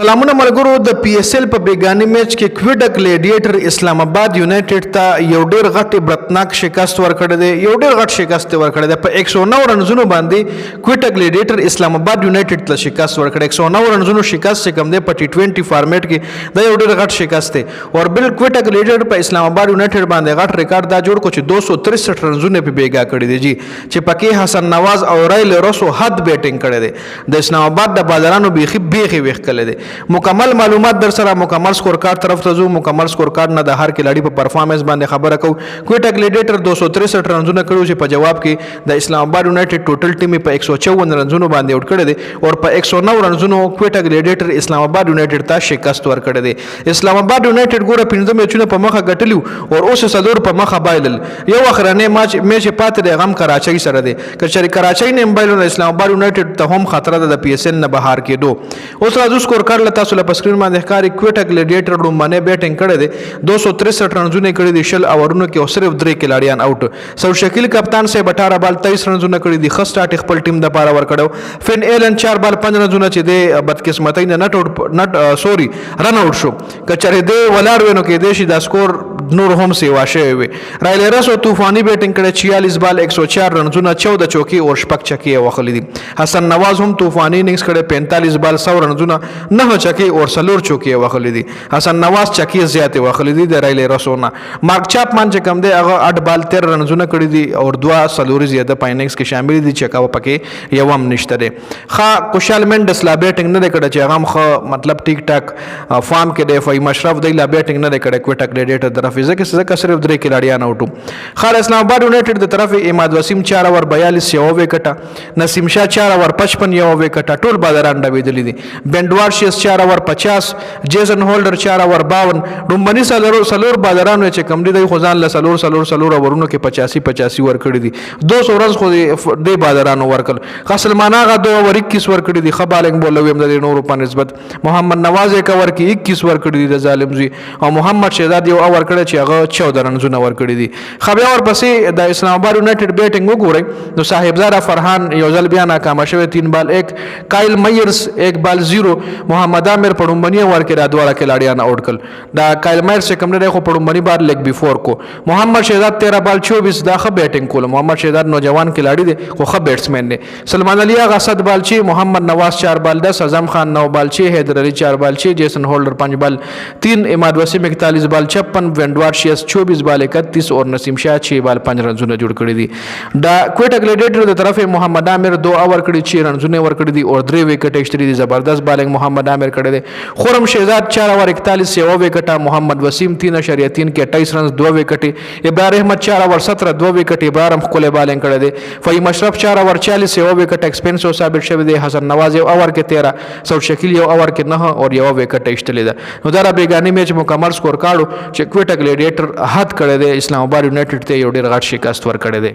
سلامونه ملګرو د پی اس ایل په بیګانی میچ کې کویډا ګلیډیټر اسلام آباد یونایټډ ته یو ډیر غټ برتناک شکست ورکړی دی یو ډیر غټ شکست ورکړی دی په 109 رنزونو باندې کویډا ګلیډیټر اسلام آباد یونایټډ ته شکست ورکړی 109 رنزونو شکست چې کوم دی په ټي 20 فارمیټ کې دا یو ډیر غټ شکست دی او بل کویډا ګلیډیټر په اسلام آباد یونایټډ باندې غټ ریکارډ دا جوړ کو چې 263 رنزونه په بیګا کړی دی جی چې پکې حسن نواز او رایل روسو حد بیټینګ کړی دی د اسلام آباد د بازارانو بیخي ویخ کړی دی مکمل معلومات در سره مکمل سکور کارت طرف ته ځو مکمل سکور کارت نه د هر کلاړي په پرفارمنس باندې خبره کو کویټا ګلیډیټر 263 رنزونه کړو چې په جواب کې د اسلام آباد یونایټډ ټوټل ټیم په 154 رنزونو باندې آوټ کړی دی او په 109 رنزونو کویټا ګلیډیټر اسلام آباد یونایټډ ته شکست ورکړی دی اسلام آباد یونایټډ ګوره 15 میچونه په مخه ګټلیو او اوس سلور په مخه بایلل یو اخرنه میچ پاتې د غم کراچۍ سره دی کچري کراچۍ نه بایلل اسلام آباد یونایټډ ته هم خطر ده د پی اس ایل نه بهر کېدو اوس راځو سکور کارت تاسو په سکرین باندې ښکاري کویټا ګلیډیټر لومبنه بیټینګ کړی دی 263 رنزونه کړی دي شل اورونو کې او صرف 3 کلاړیان آوټ سو شکیل کپتان سے 18 بال 23 رنزونه کړی دي خست سٹارټ خپل ټیم د پاره ور کړو فین ایلن 4 بال 5 رنزونه چې د بدقسمتۍ نه رن آوټ شو کچره دی ولاړ وینو کې دیشي دا سکور نور هم سیوا شوی وي رایل رسو طوفانی بیټینګ کړی 46 بال 104 رنزونه 14 چوکي او شپږ چکی وخلی دي حسن نواز هم طوفانی اننګز کړی 45 بال 100 رنزونه 9 چکی اور سلور چوکي وخلی دي حسن نواز چکی زیات وخلی دي د رایل رسونه مارک چاپمن چې کم دی هغه 8 بال 13 رنزونه کړی دي او 2 سلور زیاده پایننګز کې شامل دي چې کاوه پکې یو هم نشته دي خا کوشال منډس لا بیټینګ نه کړی چې هغه خو مطلب ټیک ټاک فارم کې دی فای مشرف دی لا بیټینګ نه کړی کویټا ګلیډیټر طرف ځکه صرف 3 کلاړیان اوټو خال اسلام آباد یونایټډ د طرف اماد وسیم 4 اور 42 یو وکټه نسیم شاه 4 اور 55 یو وکټه ټول بازاران ډویدلی دي بندوار شیس 4 اور 50 جیسن هولډر 4 اور 52 ډومبني سلور بازارانو چې کم دي د خزان له سلور اورونو کې 85 ور کړی دي 200 ورځ خو د بازارانو ورکل خاصلمانه غا 2 اور 21 ور کړی دي خبالنګ بولویم د نورو په نسبت محمد نواز یک اور کې 21 ور کړی دي د ظالم زی او محمد شهزاد یو اور کړی چې هغه 14 رنزونه ور کړی دي خبر اور پسې د اسلام آباد یونایټډ بیټینګ وګورئ نو صاحبزاده فرحان یو ځل بیا ناکام شوی 3 بال 1 کایل مایرز 1 بال 0 محمد عامر پړومبني ور کې را دواړه کلاړیان آوټ کړ دا کایل مایرز چې کوم نه خو پړومبني بار لیګ بیفور کو محمد شهزاد 13 بال 24 دا خه بیټینګ کول محمد شهزاد نوجوان کلاړی دی خو خه بیټسمن دی سلمان علي هغه 7 بال 6 محمد نواز 4 بال 10 اعظم خان 9 بال 6 حیدر علي 4 بال 6 جیسن هولډر 5 بال 3 اماد وسیم 41 بال 56 وینډوار شیس 24 بال 31 اور نسیم شاه 6 بال 5 رنزونه جوړ کړی دي دا کویټا ګلیډیټر د طرف محمد عامر 2 اور کړی 6 رنزونه ور کړی دي اور 3 وکټ اشتری دي زبردست بالنګ محمد عامر کړی دي خرم شهزاد 4 اور 41 یو وکټه محمد وسیم 3.3 کې 28 رنز 2 وکټه ابراهیم احمد 4 اور 17 2 وکټه ابراهیم خپل بالنګ کړی دي فهیم اشرف 4 اور 40 یو وکټه ایکسپنسو ثابت شوی دی حسن نواز یو اور کې 13 سو شکیل یو اور کې 9 اور یو وکټه اشتلی ده نو دا بیګانی میچ مکمل سکور کاړو چې کویټا ګلیډیټر حد کړی دی اسلام آباد یونایټډ ته یو ډیر غټ شکست ور کړی دی